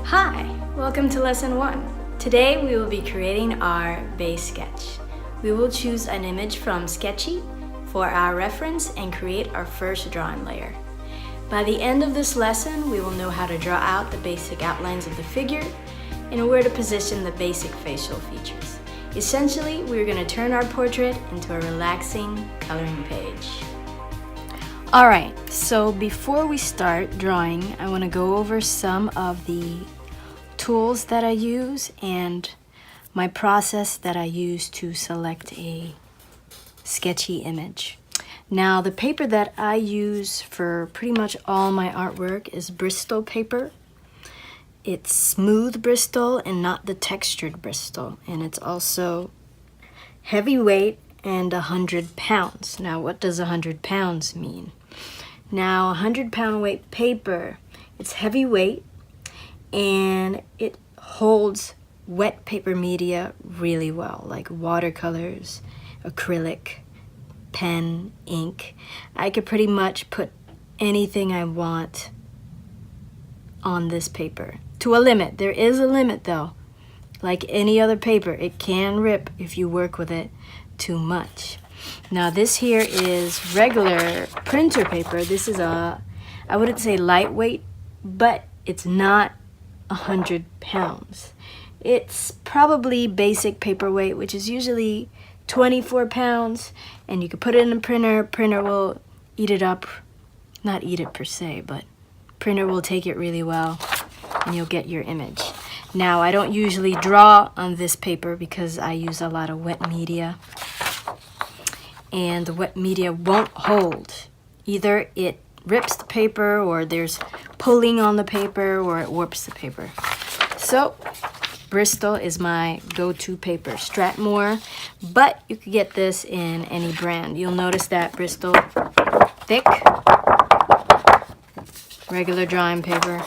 Hi, welcome to lesson 1. Today we will be creating our base sketch. We will choose an image from Sketchy for our reference and create our first drawing layer. By the end of this lesson, we will know how to draw out the basic outlines of the figure and where to position the basic facial features. Essentially, we're going to turn our portrait into a relaxing coloring page. Alright, so before we start drawing, I want to go over some of the tools that I use and my process that I use to select a sketchy image. Now, the paper that I use for pretty much all my artwork is Bristol paper. It's smooth Bristol and not the textured Bristol, and it's also heavyweight and 100 pounds. Now, what does 100 pounds mean? Now, 100-pound weight paper, it's heavyweight and it holds wet paper media really well, like watercolors, acrylic, pen, ink. I could pretty much put anything I want on this paper. To a limit. There is a limit though. Like any other paper, it can rip if you work with it too much. Now this here is regular printer paper. This is I wouldn't say lightweight, but it's not 100 pounds. It's probably basic paper weight, which is usually 24 pounds, and you can put it in a printer. Printer will eat it up. Not eat it per se, but printer will take it really well, and you'll get your image. Now, I don't usually draw on this paper because I use a lot of wet media. And the wet media won't hold. Either it rips the paper, or there's pulling on the paper, or it warps the paper. So, Bristol is my go-to paper. Strathmore, but you could get this in any brand. You'll notice that Bristol, thick, regular drawing paper,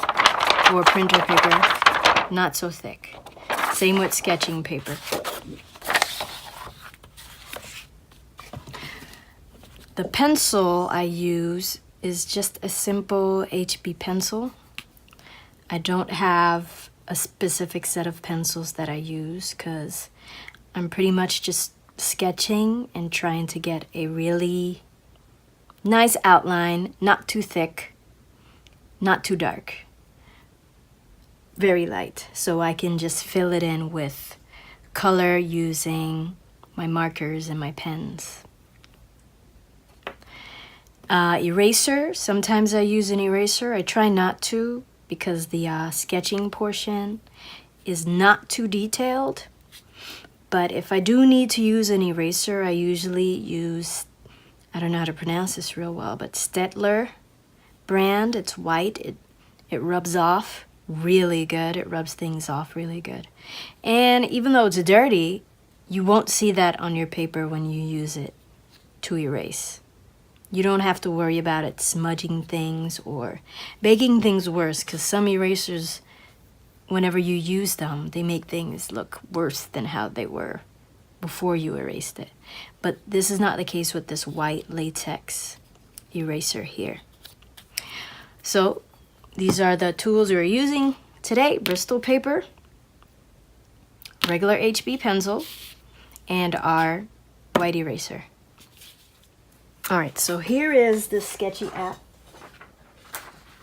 or printer paper, not so thick. Same with sketching paper. The pencil I use is just a simple HB pencil. I don't have a specific set of pencils that I use because I'm pretty much just sketching and trying to get a really nice outline, not too thick, not too dark, very light, so I can just fill it in with color using my markers and my pens. Eraser, sometimes I use an eraser. I try not to because the sketching portion is not too detailed. But if I do need to use an eraser, I usually use, I don't know how to pronounce this real well, but Stettler brand. It's white. It rubs off really good. It rubs things off really good. And even though it's dirty, you won't see that on your paper when you use it to erase. You don't have to worry about it smudging things or making things worse, because some erasers, whenever you use them, they make things look worse than how they were before you erased it. But this is not the case with this white latex eraser here. So these are the tools we're using today: Bristol paper, regular HB pencil, and our white eraser. Alright, so here is the Sketchy app,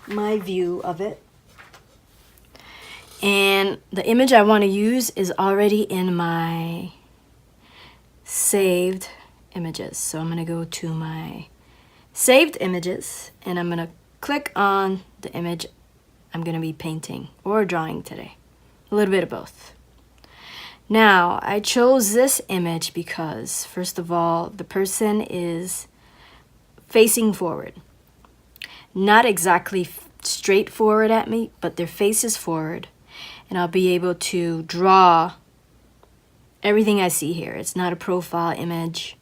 my view of it. And the image I want to use is already in my saved images. So I'm going to go to my saved images, and I'm going to click on the image I'm going to be painting or drawing today. A little bit of both. Now, I chose this image because, first of all, the person is facing forward. Not exactly straight forward at me, but their face is forward. And I'll be able to draw everything I see here. It's not a profile image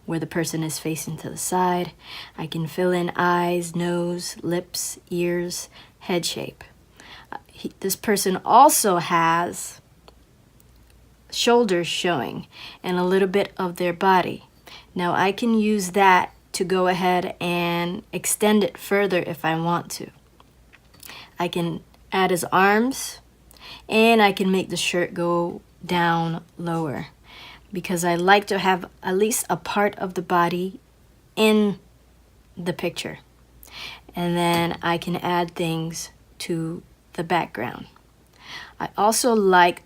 where the person is facing to the side. I can fill in eyes, nose, lips, ears, head shape. This person also has shoulders showing and a little bit of their body. Now I can use that to go ahead and extend it further if I want to. I can add his arms and I can make the shirt go down lower because I like to have at least a part of the body in the picture. And then I can add things to the background. I also like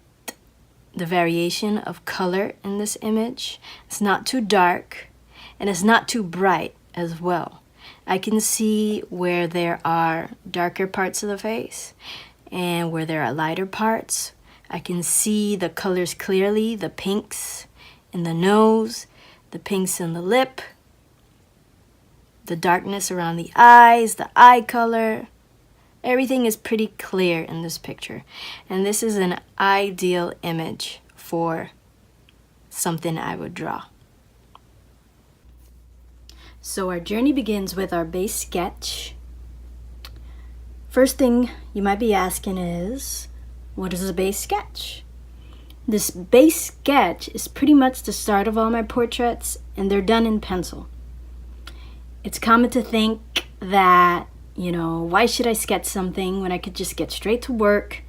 the variation of color in this image. It's not too dark and it's not too bright as well. I can see where there are darker parts of the face and where there are lighter parts. I can see the colors clearly, the pinks in the nose, the pinks in the lip, the darkness around the eyes, the eye color. Everything is pretty clear in this picture. And this is an ideal image for something I would draw. So our journey begins with our base sketch. First thing you might be asking is, what is a base sketch? This base sketch is pretty much the start of all my portraits, and they're done in pencil. It's common to think that, why should I sketch something when I could just get straight to work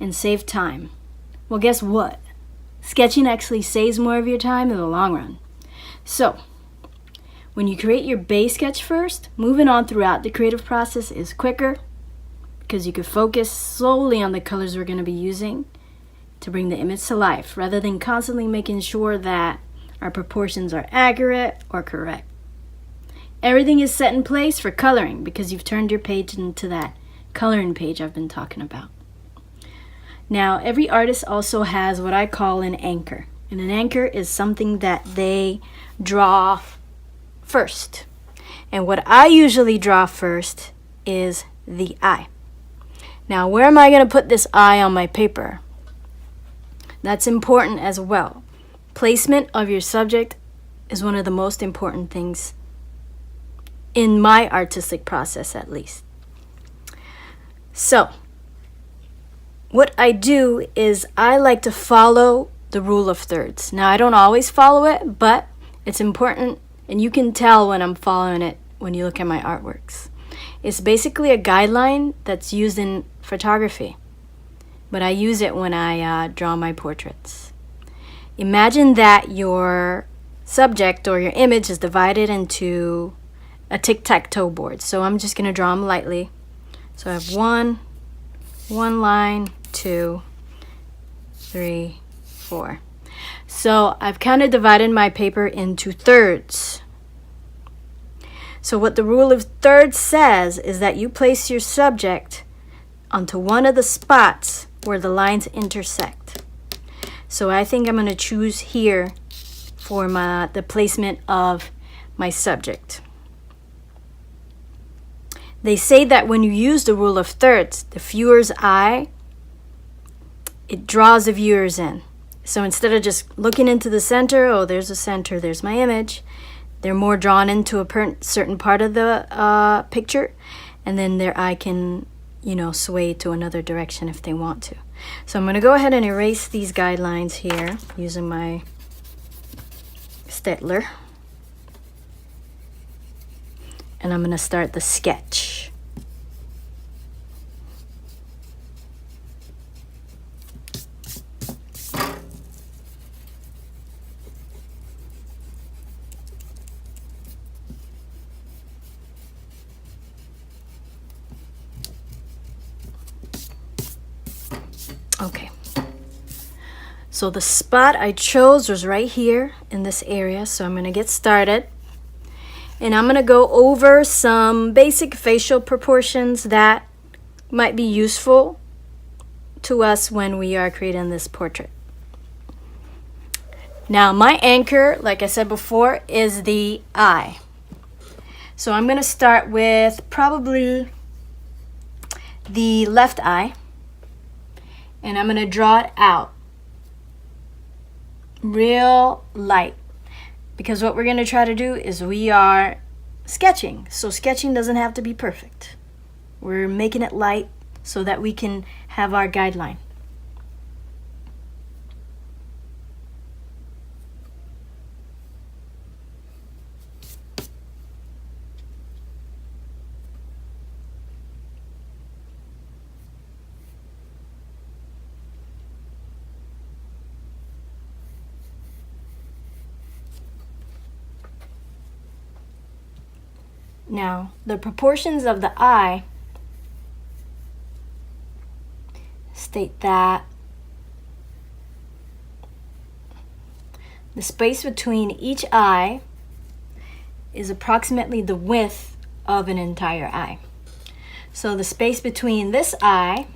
and save time? Well, guess what? Sketching actually saves more of your time in the long run. So, when you create your base sketch first, moving on throughout the creative process is quicker because you can focus solely on the colors we're going to be using to bring the image to life rather than constantly making sure that our proportions are accurate or correct. Everything is set in place for coloring because you've turned your page into that coloring page I've been talking about. Now, every artist also has what I call an anchor. And an anchor is something that they draw first. And what I usually draw first is the eye. Now, where am I going to put this eye on my paper? That's important as well. Placement of your subject is one of the most important things in my artistic process, at least. So, what I do is I like to follow the rule of thirds. Now, I don't always follow it, but it's important, and you can tell when I'm following it when you look at my artworks. It's basically a guideline that's used in photography, but I use it when I draw my portraits. Imagine that your subject or your image is divided into a tic-tac-toe board. So I'm just going to draw them lightly. So I have one line, 2, 3, 4. So I've kind of divided my paper into thirds. So what the rule of thirds says is that you place your subject onto one of the spots where the lines intersect. So I think I'm going to choose here for the placement of my subject. They say that when you use the rule of thirds, the viewer's eye, it draws the viewers in. So instead of just looking into the center, oh, there's a center, there's my image, they're more drawn into a certain part of the picture, and then their eye can, sway to another direction if they want to. So I'm going to go ahead and erase these guidelines here using my Stettler. And I'm going to start the sketch. Okay. So the spot I chose was right here in this area, so I'm going to get started. And I'm going to go over some basic facial proportions that might be useful to us when we are creating this portrait. Now, my anchor, like I said before, is the eye. So I'm going to start with probably the left eye, and I'm going to draw it out real light. Because what we're going to try to do is we are sketching. So sketching doesn't have to be perfect. We're making it light so that we can have our guideline. Now, the proportions of the eye state that the space between each eye is approximately the width of an entire eye. So the space between this eye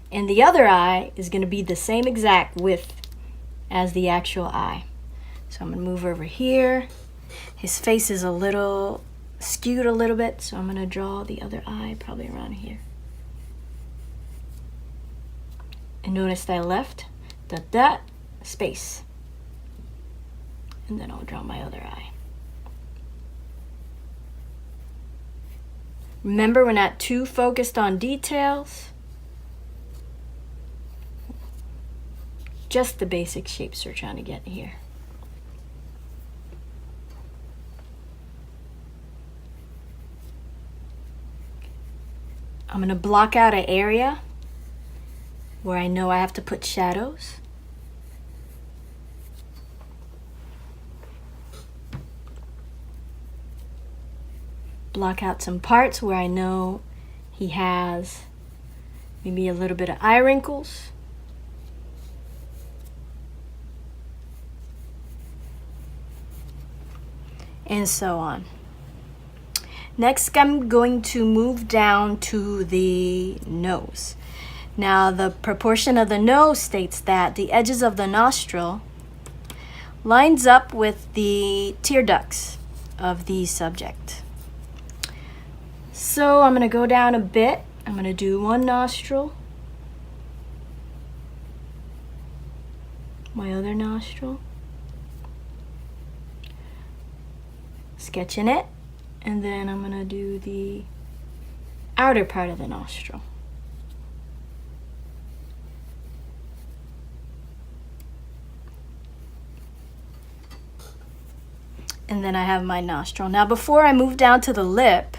and the other eye is going to be the same exact width as the actual eye. So I'm going to move over here. His face is a little skewed a little bit, so I'm going to draw the other eye probably around here. And notice that I left that space. And then I'll draw my other eye. Remember, we're not too focused on details. Just the basic shapes we're trying to get here. I'm going to block out an area where I know I have to put shadows. Block out some parts where I know he has maybe a little bit of eye wrinkles. And so on. Next, I'm going to move down to the nose. Now, the proportion of the nose states that the edges of the nostril lines up with the tear ducts of the subject. So I'm going to go down a bit. I'm going to do one nostril, my other nostril, sketching it, and then I'm going to do the outer part of the nostril. And then I have my nostril. Now, before I move down to the lip,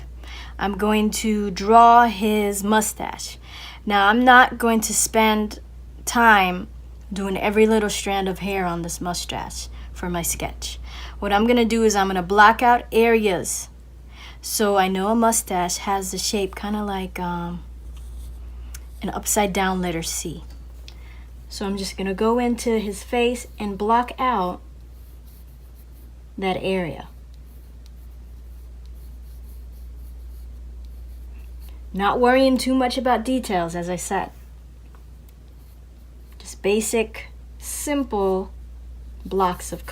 I'm going to draw his mustache. Now, I'm not going to spend time doing every little strand of hair on this mustache for my sketch. What I'm going to do is I'm going to block out areas so I know a mustache has the shape kind of like an upside down letter C. So I'm just going to go into his face and block out that area. Not worrying too much about details, as I said. Just basic, simple blocks of,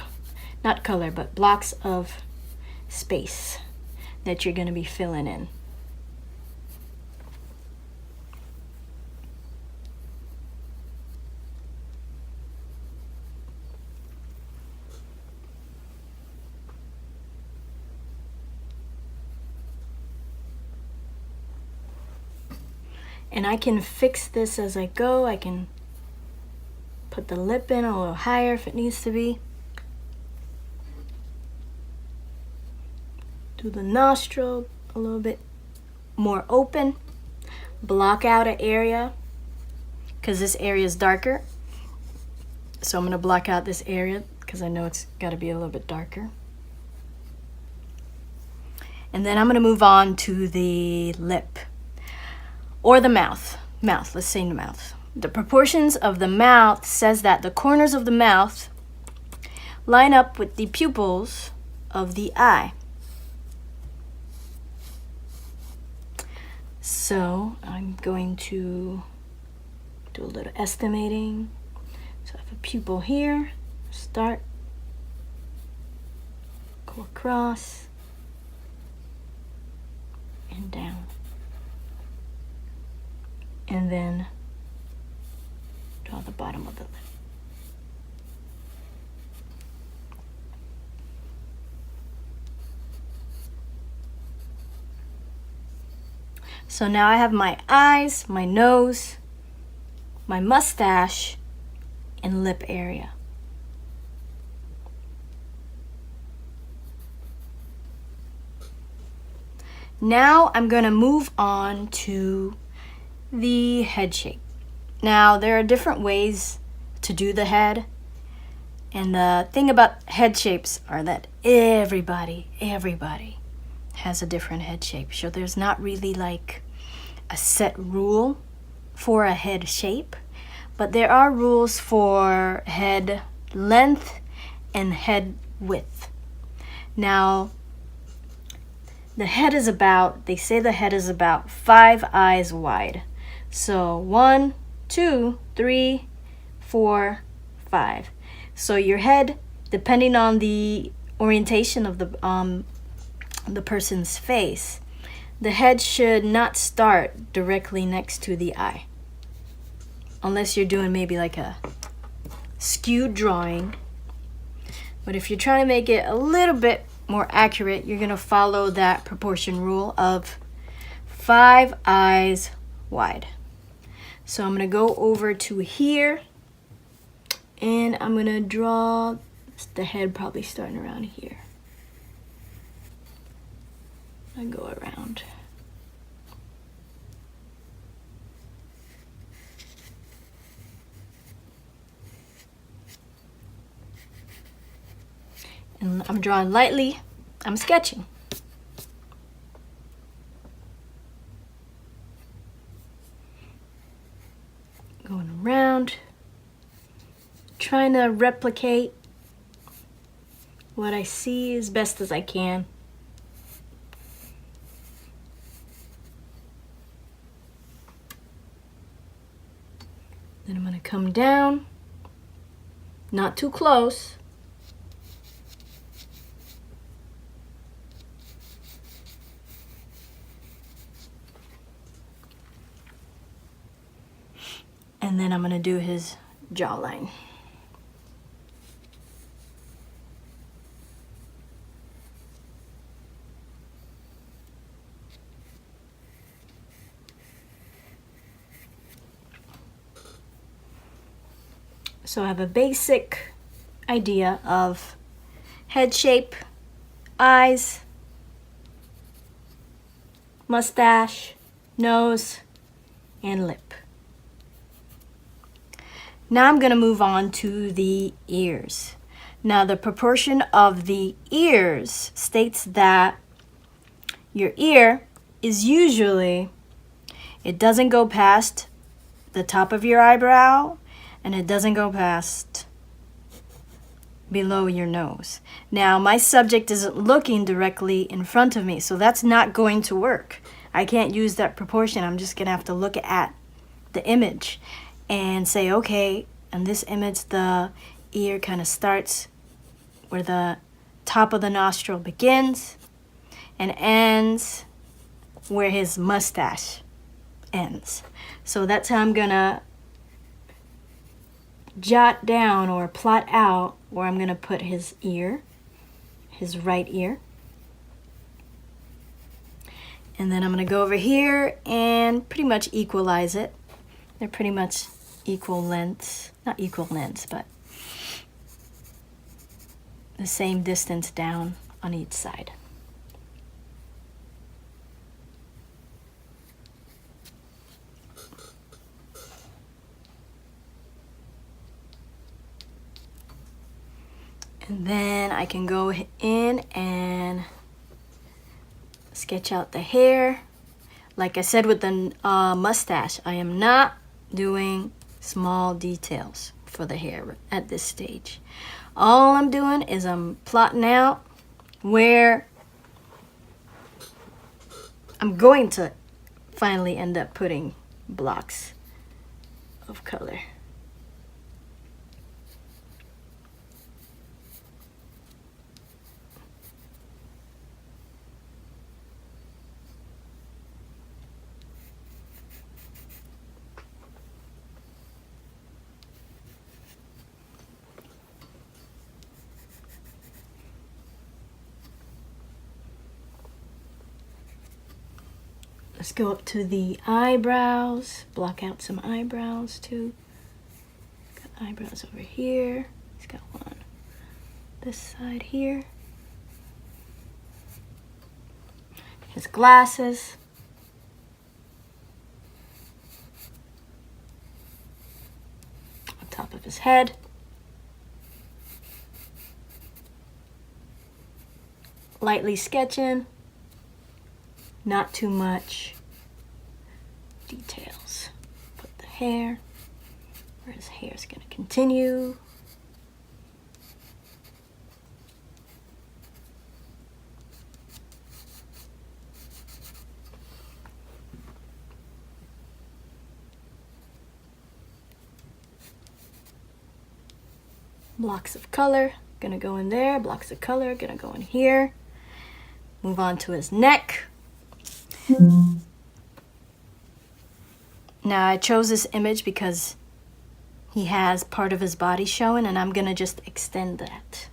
not color, but blocks of space that you're going to be filling in. And I can fix this as I go. I can put the lip in a little higher if it needs to be. Do the nostril a little bit more open. Block out an area because this area is darker. So I'm going to block out this area because I know it's got to be a little bit darker. And then I'm going to move on to the lip. Or the mouth. Let's say the mouth. The proportions of the mouth says that the corners of the mouth line up with the pupils of the eye. So I'm going to do a little estimating. So I have a pupil here. Start. Go across. And down. And then draw the bottom of the lip. So now I have my eyes, my nose, my mustache, and lip area. Now I'm going to move on to the head shape. Now there are different ways to do the head, and the thing about head shapes are that everybody has a different head shape. So there's not really like a set rule for a head shape, but there are rules for head length and head width. Now, the head is about, they say the head is about 5 eyes wide. So 1, 2, 3, 4, 5. So your head, depending on the orientation of the person's face, the head should not start directly next to the eye. Unless you're doing maybe like a skewed drawing. But if you're trying to make it a little bit more accurate, you're going to follow that proportion rule of 5 eyes wide. So I'm going to go over to here, and I'm going to draw the head probably starting around here. I go around. And I'm drawing lightly. I'm sketching. Going around, trying to replicate what I see as best as I can. Then I'm going to come down, not too close. And then I'm going to do his jawline. So I have a basic idea of head shape, eyes, mustache, nose, and lip. Now I'm going to move on to the ears. Now the proportion of the ears states that your ear is usually, it doesn't go past the top of your eyebrow, and it doesn't go past below your nose. Now my subject isn't looking directly in front of me, so that's not going to work. I can't use that proportion. I'm just going to have to look at the image and say, okay, in this image the ear kind of starts where the top of the nostril begins and ends where his mustache ends. So that's how I'm gonna jot down or plot out where I'm gonna put his ear, his right ear. And then I'm gonna go over here and pretty much equalize it. They're pretty much equal lengths, not equal lengths, but the same distance down on each side. And then I can go in and sketch out the hair. Like I said with the mustache, I am not doing small details for the hair at this stage. All I'm doing is I'm plotting out where I'm going to finally end up putting blocks of color. Let's go up to the eyebrows, block out some eyebrows too. Got eyebrows over here. He's got one this side here. His glasses. On top of his head. Lightly sketching. not too much details. Put the hair where his hair is going to continue. Blocks of color gonna go in there, blocks of color gonna go in here. Move on to his neck. Now I chose this image because he has part of his body showing, and I'm gonna just extend that.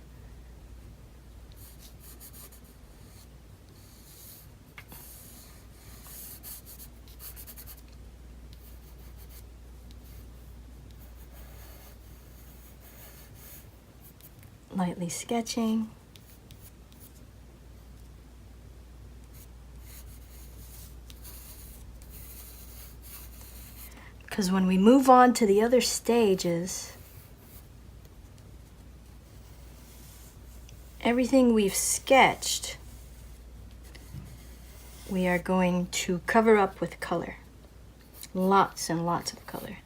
Lightly sketching. Because when we move on to the other stages, everything we've sketched, we are going to cover up with color. Lots and lots of color.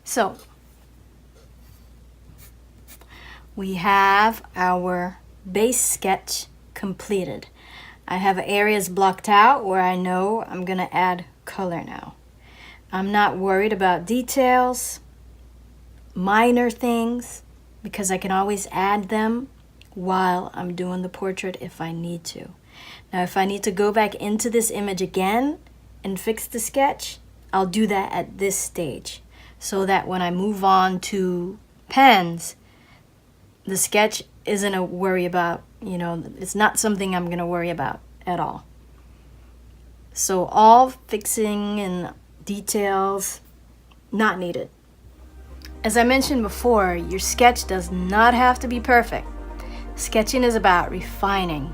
So, we have our base sketch completed. I have areas blocked out where I know I'm gonna add color now. I'm not worried about details, minor things, because I can always add them while I'm doing the portrait if I need to. Now, if I need to go back into this image again and fix the sketch, I'll do that at this stage, so that when I move on to pens, the sketch isn't a worry about, it's not something I'm gonna worry about at all. So all fixing and details, not needed. As I mentioned before, your sketch does not have to be perfect. Sketching is about refining,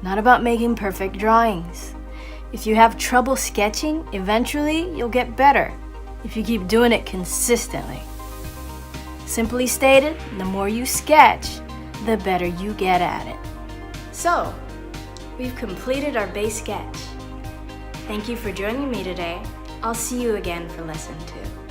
not about making perfect drawings. If you have trouble sketching, eventually you'll get better if you keep doing it consistently. Simply stated, the more you sketch, the better you get at it. So, we've completed our base sketch. Thank you for joining me today. I'll see you again for lesson 2.